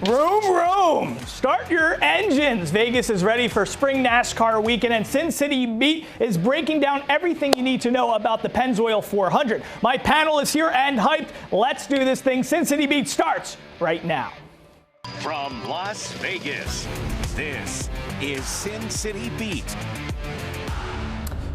Vroom, vroom! Start your engines. Vegas is ready for spring NASCAR weekend, and Sin City Beat is breaking down everything you need to know about the Pennzoil 400. My panel is here and hyped. Let's do this thing. Sin City Beat starts right now. From Las Vegas, this is Sin City Beat.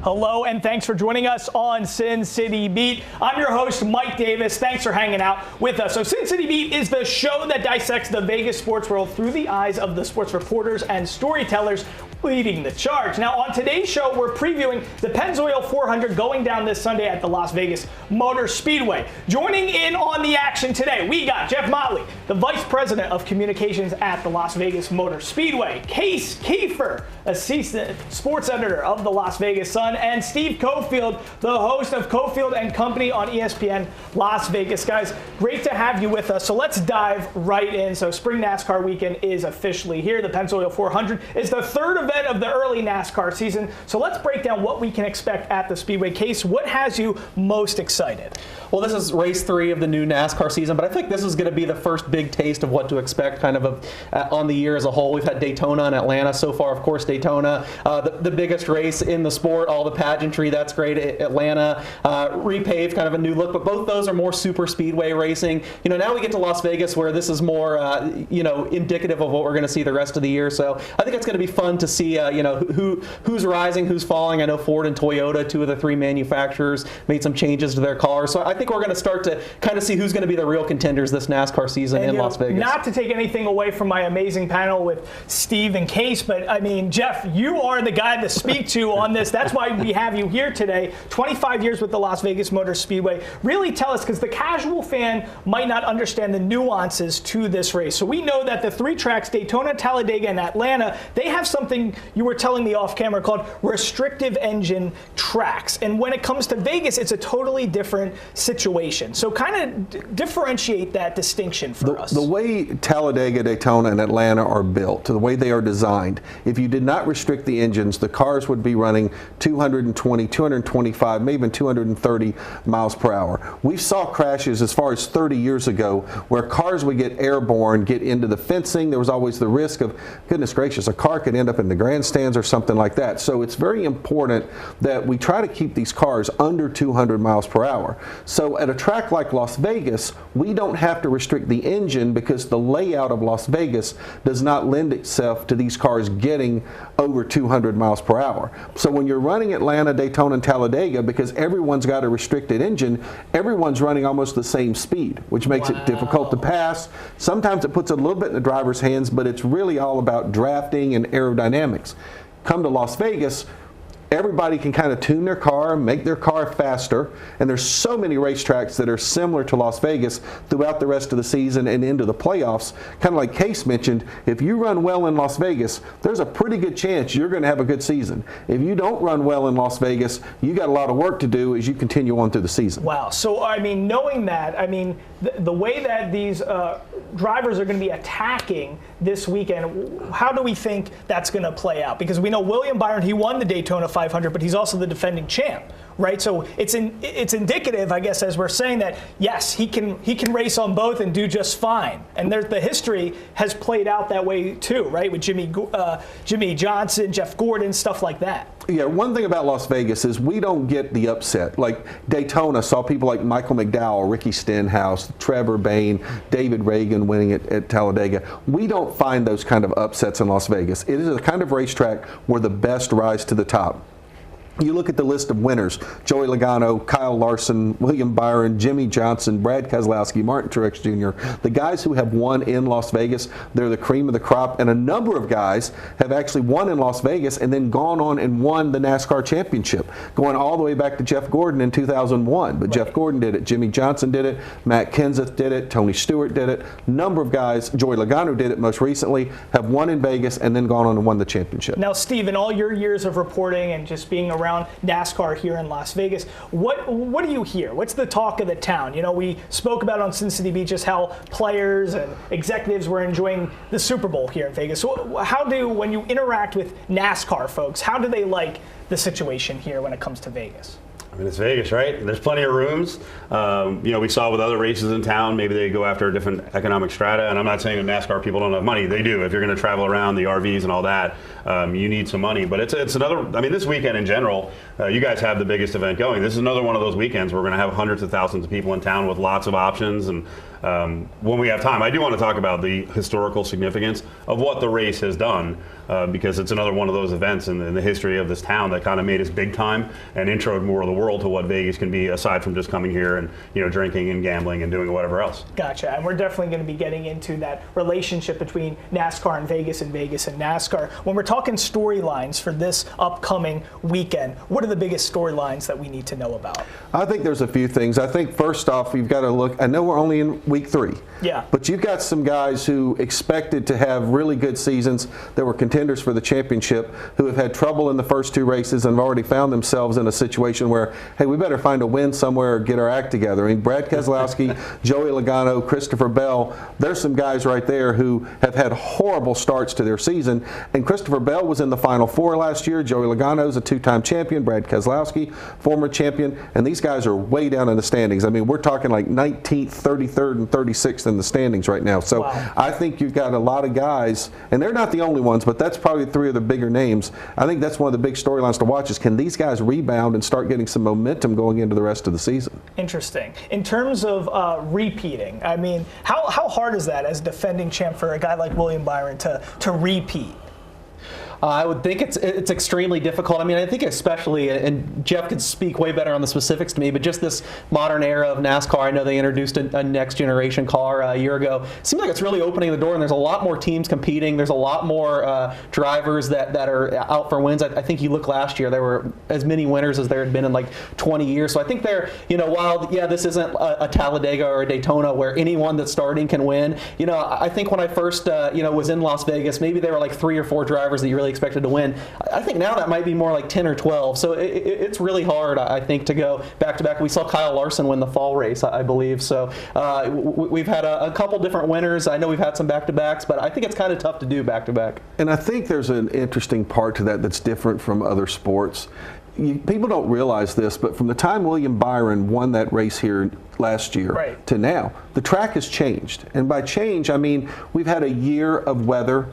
Hello, and thanks for joining us on Sin City Beat. I'm your host, Mike Davis. Thanks for hanging out with us. So Sin City Beat is the show that dissects the Vegas sports world through the eyes of the sports reporters and storytellers leading the charge. Now, on today's show, we're previewing the Pennzoil 400 going down this Sunday at the Las Vegas Motor Speedway. Joining in on the action today, we got Jeff Motley, the Vice President of Communications at the Las Vegas Motor Speedway, Case Kiefer, Assistant Sports Editor of the Las Vegas Sun, and Steve Cofield, the host of Cofield and Company on ESPN Las Vegas. Guys, great to have you with us. So let's dive right in. So spring NASCAR weekend is officially here. The Pennzoil 400 is the third event of the early NASCAR season. So let's break down what we can expect at the Speedway. Case, what has you most excited? Well, this is race 3 of the new NASCAR season, but I think this is going to be the first big taste of what to expect on the year as a whole. We've had Daytona and Atlanta so far. Of course, Daytona, the biggest race in the sport, all the pageantry, that's great. Atlanta, repaved, kind of a new look, but both those are more super speedway racing. You know, now we get to Las Vegas where this is more, indicative of what we're going to see the rest of the year. So I think it's going to be fun to see, who's rising, who's falling. I know Ford and Toyota, 2 of the 3 manufacturers, made some changes to their cars. So I think we're going to start to kind of see who's going to be the real contenders this NASCAR season in Las Vegas. Not to take anything away from my amazing panel with Steve and Case, but I mean, Jeff, you are the guy to speak to on this. That's why we have you here today. 25 years with the Las Vegas Motor Speedway. Really tell us, because the casual fan might not understand the nuances to this race. So we know that the 3 tracks, Daytona, Talladega, and Atlanta, they have something you were telling me off camera called restrictive engine tracks. And when it comes to Vegas, it's a totally different situation. So kind of differentiate that distinction for us. The way Talladega, Daytona, and Atlanta are built, the way they are designed, if you did not restrict the engines, the cars would be running 220, 225, maybe even 230 miles per hour. We saw crashes as far as 30 years ago where cars would get airborne, get into the fencing. There was always the risk of, goodness gracious, a car could end up in the grandstands or something like that. So it's very important that we try to keep these cars under 200 miles per hour. So at a track like Las Vegas, we don't have to restrict the engine because the layout of Las Vegas does not lend itself to these cars getting over 200 miles per hour. So when you're running Atlanta, Daytona, and Talladega, because everyone's got a restricted engine, everyone's running almost the same speed, which makes it difficult to pass. Sometimes it puts a little bit in the driver's hands, but it's really all about drafting and aerodynamics. Come to Las Vegas, everybody can kind of tune their car, make their car faster, and there's so many racetracks that are similar to Las Vegas throughout the rest of the season and into the playoffs. Kind of like Case mentioned, if you run well in Las Vegas, there's a pretty good chance you're going to have a good season. If you don't run well in Las Vegas, you got a lot of work to do as you continue on through the season. Wow. So, I mean, knowing that, I mean, the way that these drivers are going to be attacking this weekend, how do we think that's going to play out? Because we know William Byron, he won the Daytona 500, but he's also the defending champ, right? So it's indicative, I guess, as we're saying that, yes, he can race on both and do just fine. And the history has played out that way too, right? With Jimmy Johnson, Jeff Gordon, stuff like that. Yeah, one thing about Las Vegas is we don't get the upset. Like Daytona saw people like Michael McDowell, Ricky Stenhouse, Trevor Bayne, David Reagan winning at Talladega. We don't find those kind of upsets in Las Vegas. It is a kind of racetrack where the best rise to the top. You look at the list of winners: Joey Logano, Kyle Larson, William Byron, Jimmy Johnson, Brad Keselowski, Martin Truex Jr. The guys who have won in Las Vegas, they're the cream of the crop, and a number of guys have actually won in Las Vegas and then gone on and won the NASCAR championship, going all the way back to Jeff Gordon in 2001. But Jeff Gordon did it, Jimmy Johnson did it, Matt Kenseth did it, Tony Stewart did it. A number of guys, Joey Logano did it most recently, have won in Vegas and then gone on and won the championship. Now, Steve, in all your years of reporting and just being around NASCAR here in Las Vegas, what do you hear? What's the talk of the town? You know, we spoke about on Sin City Beat just how players and executives were enjoying the Super Bowl here in Vegas. So when you interact with NASCAR folks, how do they like the situation here when it comes to Vegas? mean, it's Vegas, right? There's plenty of rooms. We saw with other races in town, maybe they go after a different economic strata. And I'm not saying that NASCAR people don't have money. They do. If you're going to travel around the RVs and all that, you need some money. But it's another. I mean, this weekend in general, you guys have the biggest event going. This is another one of those weekends where we're going to have hundreds of thousands of people in town with lots of options. And when we have time, I do want to talk about the historical significance of what the race has done, because it's another one of those events in the history of this town that kind of made us big time and introed more of the world to what Vegas can be, aside from just coming here and drinking and gambling and doing whatever else. Gotcha. And we're definitely going to be getting into that relationship between NASCAR and Vegas and NASCAR. When we're talking storylines for this upcoming weekend, what are the biggest storylines that we need to know about? I think there's a few things. I think first off, you've got to look. I know we're only in week 3. Yeah. But you've got some guys who expected to have really good seasons that were contenders for the championship, who have had trouble in the first 2 races and have already found themselves in a situation where, hey, we better find a win somewhere or get our act together. I mean, Brad Keselowski, Joey Logano, Christopher Bell, there's some guys right there who have had horrible starts to their season. And Christopher Bell was in the Final 4 last year. Joey Logano's a 2-time champion. Brad Keselowski, former champion. And these guys are way down in the standings. I mean, we're talking like 19th, 33rd, and 36th in the standings right now. So wow. I think you've got a lot of guys, and they're not the only ones, but that's probably 3 of the bigger names. I think that's one of the big storylines to watch is, can these guys rebound and start getting some momentum going into the rest of the season? Interesting. In terms of repeating, I mean, how hard is that as defending champ for a guy like William Byron to repeat? I would think it's extremely difficult. I mean, I think especially, and Jeff could speak way better on the specifics to me, but just this modern era of NASCAR, I know they introduced a next generation car a year ago. It seems like it's really opening the door, and there's a lot more teams competing. There's a lot more drivers that are out for wins. I think you look last year, there were as many winners as there had been in like 20 years. So I think they're, while, this isn't a Talladega or a Daytona where anyone that's starting can win, I think when I first, was in Las Vegas, maybe there were like 3 or 4 drivers that you really expected to win. I think now that might be more like 10 or 12. So it's really hard, I think, to go back to back. We saw Kyle Larson win the fall race, I believe. So we've had a couple different winners. I know we've had some back to backs, but I think it's kind of tough to do back to back. And I think there's an interesting part to that that's different from other sports. People don't realize this, but from the time William Byron won that race here last year right. to now, the track has changed. And by change, I mean we've had a year of weather.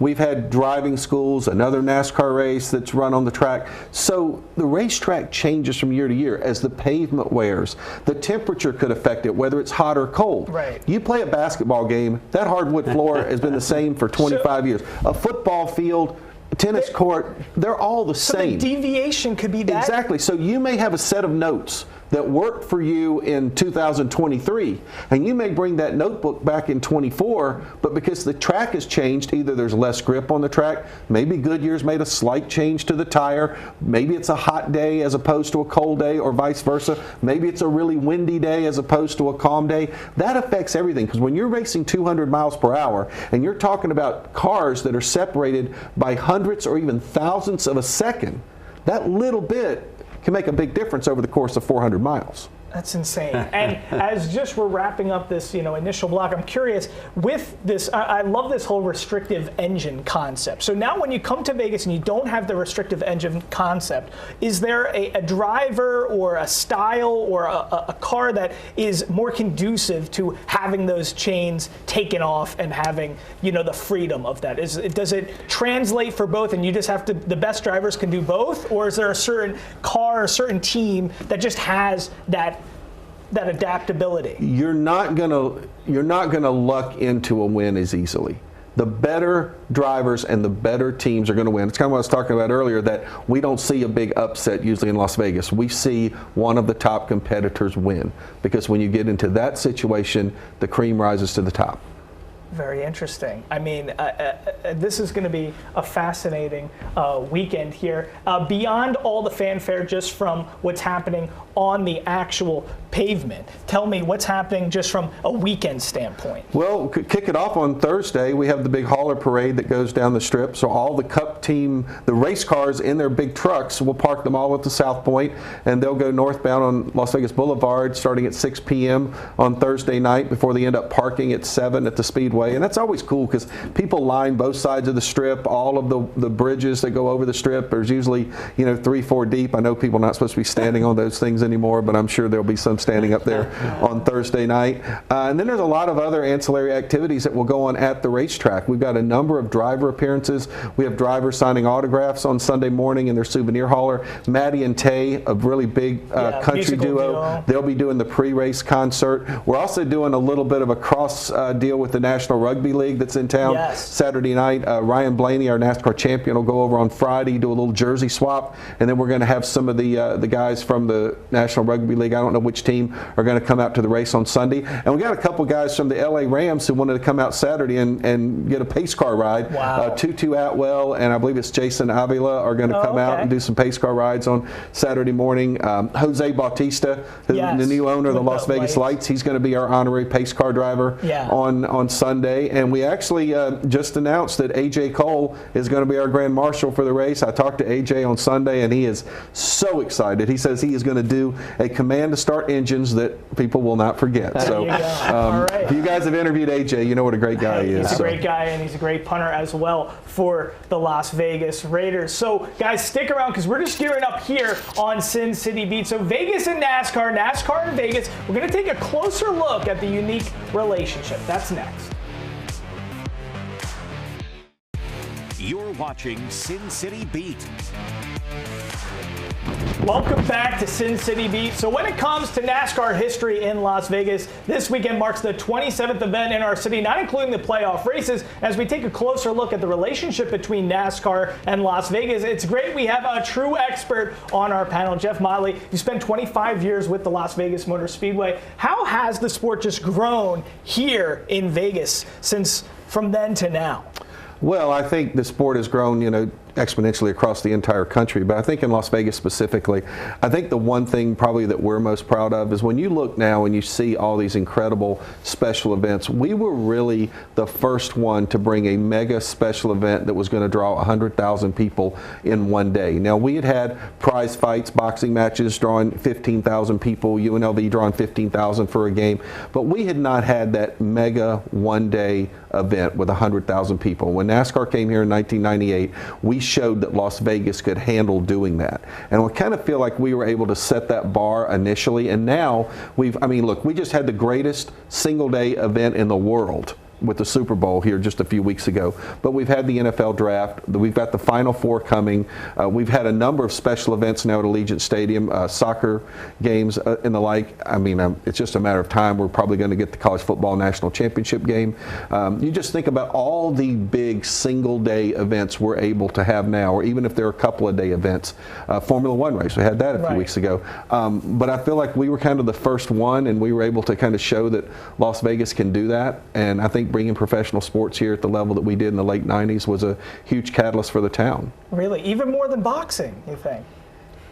We've had driving schools, another NASCAR race that's run on the track. So the racetrack changes from year to year as the pavement wears. The temperature could affect it, whether it's hot or cold. Right. You play a basketball game, that hardwood floor has been the same for 25 years. A football field, tennis court, they're all the same. So the deviation could be that? Exactly. So you may have a set of notes that worked for you in 2023, and you may bring that notebook back in 24, but because the track has changed, either there's less grip on the track, maybe Goodyear's made a slight change to the tire, maybe it's a hot day as opposed to a cold day, or vice versa, maybe it's a really windy day as opposed to a calm day. That affects everything, because when you're racing 200 miles per hour, and you're talking about cars that are separated by hundreds or even thousandths of a second, that little bit can make a big difference over the course of 400 miles. That's insane. And as just we're wrapping up this, initial block, I'm curious with this. I love this whole restrictive engine concept. So now, when you come to Vegas and you don't have the restrictive engine concept, is there a driver or a style or a car that is more conducive to having those chains taken off and having, the freedom of that? Does it translate for both, and you just have to? The best drivers can do both, or is there a certain car, a certain team that just has that adaptability? You're not gonna luck into a win as easily. The better drivers and the better teams are going to win. It's kind of what I was talking about earlier, that we don't see a big upset usually in Las Vegas. We see one of the top competitors win, because when you get into that situation, the cream rises to the top. Very interesting. I mean, this is going to be a fascinating weekend here. Beyond all the fanfare just from what's happening on the actual pavement, tell me what's happening just from a weekend standpoint. Well, kick it off on Thursday. We have the big hauler parade that goes down the strip. So all the Cup team, the race cars in their big trucks, we'll park them all at the South Point, and they'll go northbound on Las Vegas Boulevard starting at 6 p.m. on Thursday night before they end up parking at 7 at the Speedway. Speedway, and that's always cool because people line both sides of the strip, all of the bridges that go over the strip. There's usually 3-4 deep. I know people are not supposed to be standing on those things anymore, but I'm sure there'll be some standing up there on Thursday night. And then there's a lot of other ancillary activities that will go on at the racetrack. We've got a number of driver appearances. We have drivers signing autographs on Sunday morning in their souvenir hauler. Maddie and Tay, a really big country duo. They'll be doing the pre-race concert. We're also doing a little bit of a cross deal with the National Rugby League that's in town Saturday night. Ryan Blaney, our NASCAR champion, will go over on Friday, do a little jersey swap, and then we're going to have some of the guys from the National Rugby League, I don't know which team, are going to come out to the race on Sunday. And we got a couple guys from the LA Rams who wanted to come out Saturday and get a pace car ride. Wow. Tutu Atwell and I believe it's Jason Avila are going to come out and do some pace car rides on Saturday morning. Jose Bautista, the new owner of the Las Vegas Lights, he's going to be our honorary pace car driver on Sunday. And we actually just announced that AJ Cole is going to be our grand marshal for the race. I talked to AJ on Sunday and he is so excited. He says he is going to do a command to start engines that people will not forget. So if you guys have interviewed AJ, you know what a great guy he is. He's a great guy, and he's a great punter as well for the Las Vegas Raiders. So guys, stick around because we're just gearing up here on Sin City Beat. So Vegas and NASCAR and Vegas, we're going to take a closer look at the unique relationship. That's next. You're watching Sin City Beat. Welcome back to Sin City Beat. So when it comes to NASCAR history in Las Vegas, this weekend marks the 27th event in our city, not including the playoff races. As we take a closer look at the relationship between NASCAR and Las Vegas, it's great we have a true expert on our panel, Jeff Motley. You spent 25 years with the Las Vegas Motor Speedway. How has the sport just grown here in Vegas since from then to now? Well, I think the sport has grown, exponentially across the entire country, but I think in Las Vegas specifically, I think the one thing probably that we're most proud of is when you look now and you see all these incredible special events. We were really the first one to bring a mega special event that was going to draw 100,000 people in one day. Now, we had prize fights, boxing matches drawing 15,000 people, UNLV drawing 15,000 for a game, but we had not had that mega one-day event with 100,000 people. When NASCAR came here in 1998, we showed that Las Vegas could handle doing that. And we kind of feel like we were able to set that bar initially, and now we just had the greatest single day event in the world with the Super Bowl here just a few weeks ago. But we've had the NFL draft. We've got the Final Four coming. We've had a number of special events now at Allegiant Stadium, soccer games and the like. It's just a matter of time. We're probably going to get the college football national championship game. You just think about all the big single-day events we're able to have now, or even if there are a couple of day events. Formula One race, we had that a few weeks ago. But I feel like we were kind of the first one, and we were able to kind of show that Las Vegas can do that. And I think bringing professional sports here at the level that we did in the late 90s was a huge catalyst for the town. Really? Even more than boxing, you think?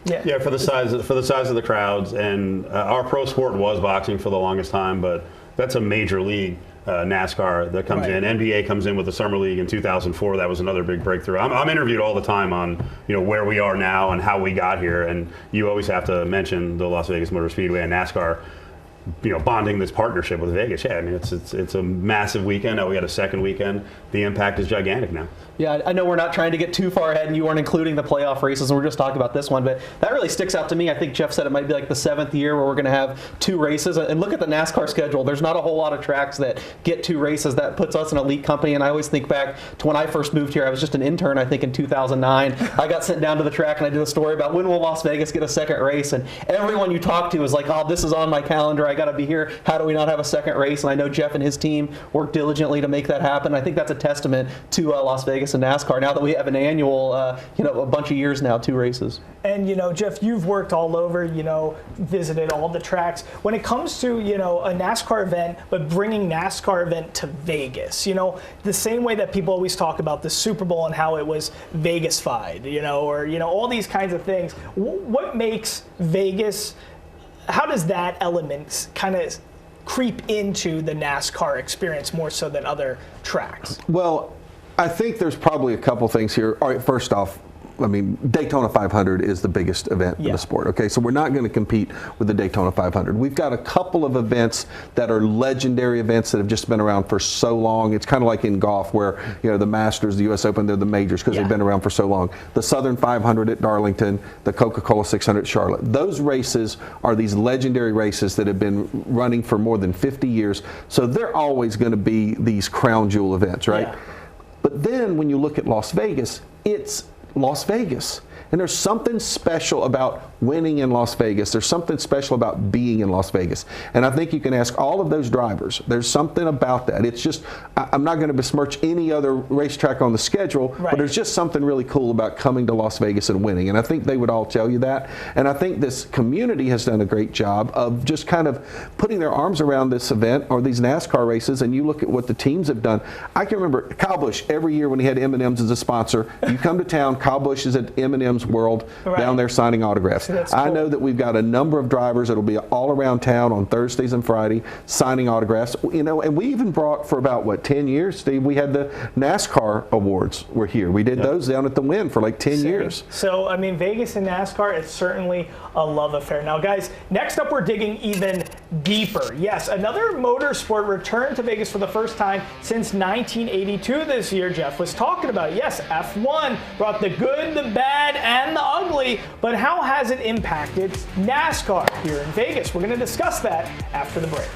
Yeah, for the size of the crowds, and our pro sport was boxing for the longest time, but that's a major league. NASCAR that comes in. NBA comes in with the Summer League in 2004. That was another big breakthrough. I'm interviewed all the time on where we are now and how we got here, and you always have to mention the Las Vegas Motor Speedway and NASCAR. Bonding this partnership with Vegas. Yeah, it's a massive weekend. Now we got a second weekend. The impact is gigantic now. Yeah, I know we're not trying to get too far ahead, and you weren't including the playoff races, and we're just talking about this one, but that really sticks out to me. I think Jeff said it might be like the 7th year where we're going to have 2 races. And look at the NASCAR schedule. There's not a whole lot of tracks that get 2 races. That puts us an elite company, and I always think back to when I first moved here. I was just an intern, I think, in 2009. I got sent down to the track, and I did a story about when will Las Vegas get a second race, and everyone you talk to is like, oh, this is on my calendar. I got to be here. How do we not have a second race? And I know Jeff and his team worked diligently to make that happen. I think that's a testament to Las Vegas and NASCAR. Now that we have an annual, a bunch of years now, 2 races. And, Jeff, you've worked all over, visited all the tracks. When it comes to, a NASCAR event, but bringing NASCAR event to Vegas, the same way that people always talk about the Super Bowl and how it was Vegas-fied, or, all these kinds of things. What makes Vegas, how does that element kind of creep into the NASCAR experience more so than other tracks? Well, I think there's probably a couple things here. All right, first off, I mean, Daytona 500 is the biggest event in the sport. Okay, so we're not going to compete with the Daytona 500. We've got a couple of events that are legendary events that have just been around for so long. It's kind of like in golf where, you know, the Masters, the U.S. Open, they're the majors because they've been around for so long. The Southern 500 at Darlington, the Coca-Cola 600 at Charlotte. Those races are these legendary races that have been running for more than 50 years. So they're always going to be these crown jewel events, right? Yeah. But then when you look at Las Vegas, it's Las Vegas. And there's something special about winning in Las Vegas. There's something special about being in Las Vegas. And I think you can ask all of those drivers. There's something about that. It's just, I'm not going to besmirch any other racetrack on the schedule, but there's just something really cool about coming to Las Vegas and winning. And I think they would all tell you that. And I think this community has done a great job of just kind of putting their arms around this event or these NASCAR races. And you look at what the teams have done. I can remember Kyle Busch every year when he had M&M's as a sponsor. You come to town, Kyle Busch is at M&M's World down there signing autographs. Cool. I know that we've got a number of drivers that'll be all around town on Thursdays and Friday signing autographs. You know, and we even brought for about, what, 10 years, Steve, we had the NASCAR awards were here. We did those down at the Wynn for like 10 years. So, I mean, Vegas and NASCAR, it's certainly a love affair. Now, guys, next up we're digging even deeper. Yes, another motorsport returned to Vegas for the first time since 1982 this year. Jeff was talking about it. Yes, F1 brought the good, the bad, and the ugly, but how has it impacted NASCAR here in Vegas? We're going to discuss that after the break.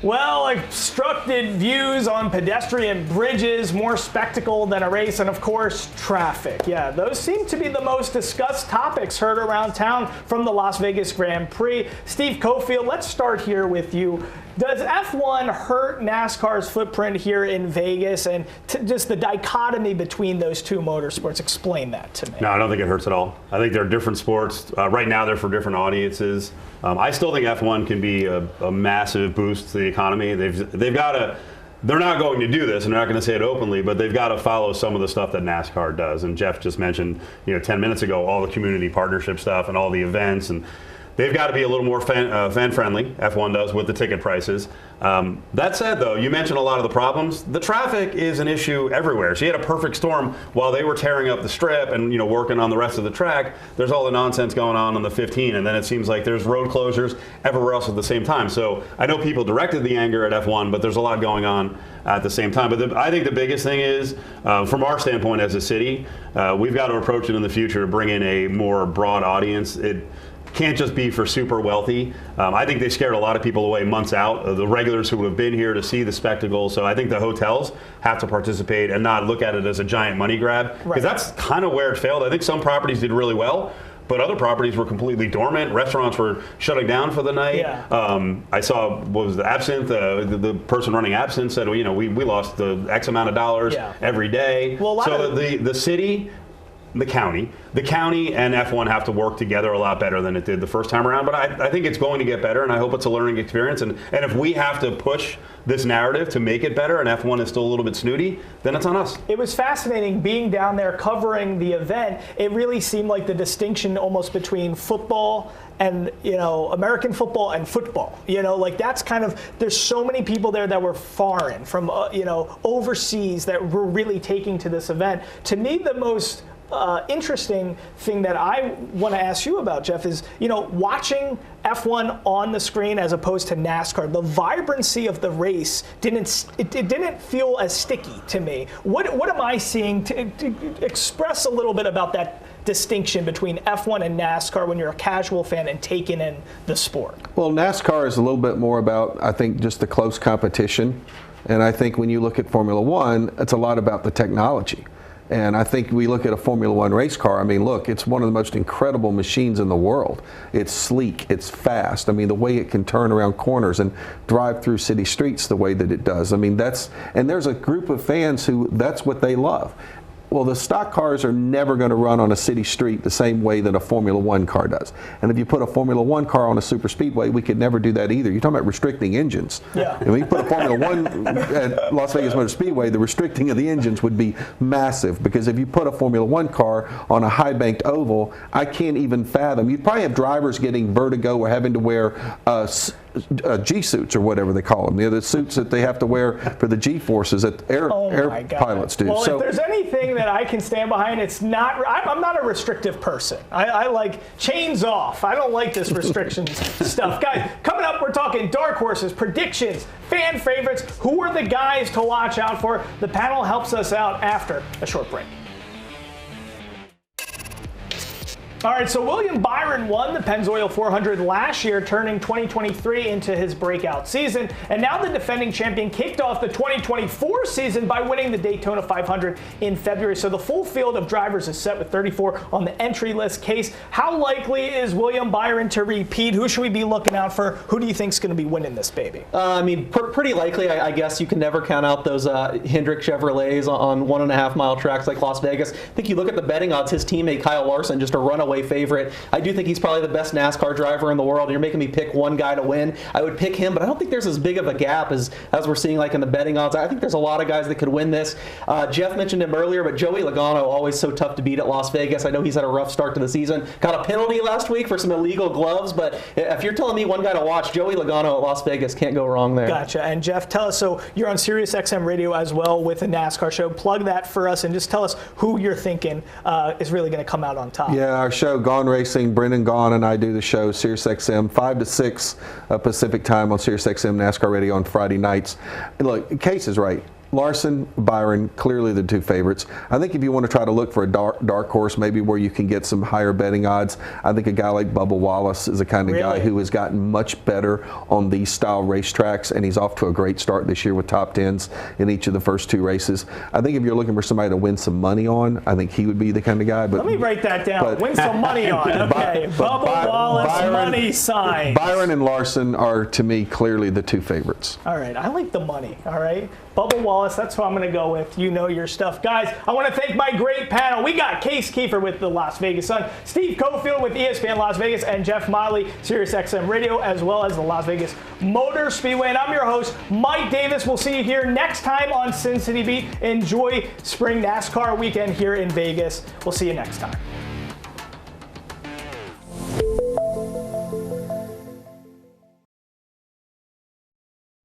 Well, obstructed views on pedestrian bridges, more spectacle than a race, and of course, traffic. Yeah, those seem to be the most discussed topics heard around town from the Las Vegas Grand Prix. Steve Cofield, let's start here with you. Does F1 hurt NASCAR's footprint here in Vegas, and just the dichotomy between those two motorsports? Explain that to me. No, I don't think it hurts at all. I think they're different sports. Right now, they're for different audiences. I still think F1 can be a massive boost to the economy. They've got to. They're not going to do this, and they're not going to say it openly, but they've got to follow some of the stuff that NASCAR does. And Jeff just mentioned, 10 minutes ago, all the community partnership stuff and all the events, and they've got to be a little more fan-friendly, F1 does, with the ticket prices. That said, though, you mentioned a lot of the problems. The traffic is an issue everywhere. So you had a perfect storm while they were tearing up the strip and working on the rest of the track. There's all the nonsense going on the 15, and then it seems like there's road closures everywhere else at the same time. So I know people directed the anger at F1, but there's a lot going on at the same time. But I think the biggest thing is, from our standpoint as a city, we've got to approach it in the future to bring in a more broad audience. It can't just be for super wealthy. I think they scared a lot of people away months out, the regulars who would have been here to see the spectacle. So I think the hotels have to participate and not look at it as a giant money grab, because that's kind of where it failed. I think some properties did really well, but other properties were completely dormant. Restaurants were shutting down for the night. Yeah. I saw, what was the Absinthe? The person running Absinthe said, well, we lost the X amount of dollars every day. Well, so the city, the county and F1 have to work together a lot better than it did the first time around. But I think it's going to get better, and I hope it's a learning experience. And if we have to push this narrative to make it better, and F1 is still a little bit snooty, then it's on us. It was fascinating being down there covering the event. It really seemed like the distinction almost between football and American football and football. That's kind of, there's so many people there that were foreign from overseas that were really taking to this event. To me, the most interesting thing that I want to ask you about, Jeff, is watching F1 on the screen as opposed to NASCAR. The vibrancy of the race didn't feel as sticky to me. What am I seeing? To express a little bit about that distinction between F1 and NASCAR when you're a casual fan and taking in the sport. Well, NASCAR is a little bit more about, I think, just the close competition, and I think when you look at Formula One, it's a lot about the technology. And I think we look at a Formula One race car, look, it's one of the most incredible machines in the world. It's sleek, it's fast. The way it can turn around corners and drive through city streets the way that it does. And there's a group of fans who, that's what they love. Well, the stock cars are never going to run on a city street the same way that a Formula One car does. And if you put a Formula One car on a super speedway, we could never do that either. You're talking about restricting engines. Yeah. And when you put a Formula One at Las Vegas Motor Speedway, the restricting of the engines would be massive, because if you put a Formula One car on a high-banked oval, I can't even fathom. You'd probably have drivers getting vertigo or having to wear G suits or whatever they call them. The suits that they have to wear for the G forces that air pilots do. Well, so, if there's anything that I can stand behind, it's not. I'm not a restrictive person. I like chains off. I don't like this restrictions stuff. Guys, coming up, we're talking dark horses, predictions, fan favorites. Who are the guys to watch out for? The panel helps us out after a short break. All right, so William Byron won the Pennzoil 400 last year, turning 2023 into his breakout season. And now the defending champion kicked off the 2024 season by winning the Daytona 500 in February. So the full field of drivers is set with 34 on the entry list case. How likely is William Byron to repeat? Who should we be looking out for? Who do you think is going to be winning this baby? I mean, pretty likely. I guess you can never count out those Hendrick Chevrolets on 1.5 mile tracks like Las Vegas. I think you look at the betting odds, his teammate Kyle Larson, just a runaway favorite. I do think he's probably the best NASCAR driver in the world. You're making me pick one guy to win. I would pick him, but I don't think there's as big of a gap as we're seeing like in the betting odds. I think there's a lot of guys that could win this. Jeff mentioned him earlier, but Joey Logano, always so tough to beat at Las Vegas. I know he's had a rough start to the season. Got a penalty last week for some illegal gloves, but if you're telling me one guy to watch, Joey Logano at Las Vegas, can't go wrong there. Gotcha. And Jeff, tell us, so you're on Sirius XM Radio as well with a NASCAR show. Plug that for us and just tell us who you're thinking is really going to come out on top. Yeah, our show, Gone Racing, Brendan Gone and I do the show, Sirius XM, 5 to 6 Pacific time on Sirius XM NASCAR Radio on Friday nights. And look, Case is right. Larson, Byron, clearly the two favorites. I think if you want to try to look for a dark horse, maybe where you can get some higher betting odds, I think a guy like Bubba Wallace is the kind of guy who has gotten much better on these style racetracks, and he's off to a great start this year with top tens in each of the first two races. I think if you're looking for somebody to win some money on, I think he would be the kind of guy. But let me write that down. Win some money on. Okay, Bubba Wallace, money sign. Byron and Larson are, to me, clearly the two favorites. All right, I like the money. All right, Bubba Wallace, that's who I'm going to go with. You know your stuff. Guys, I want to thank my great panel. We got Case Kiefer with the Las Vegas Sun, Steve Cofield with ESPN Las Vegas, and Jeff Miley, Sirius XM Radio, as well as the Las Vegas Motor Speedway. And I'm your host, Mike Davis. We'll see you here next time on Sin City Beat. Enjoy spring NASCAR weekend here in Vegas. We'll see you next time.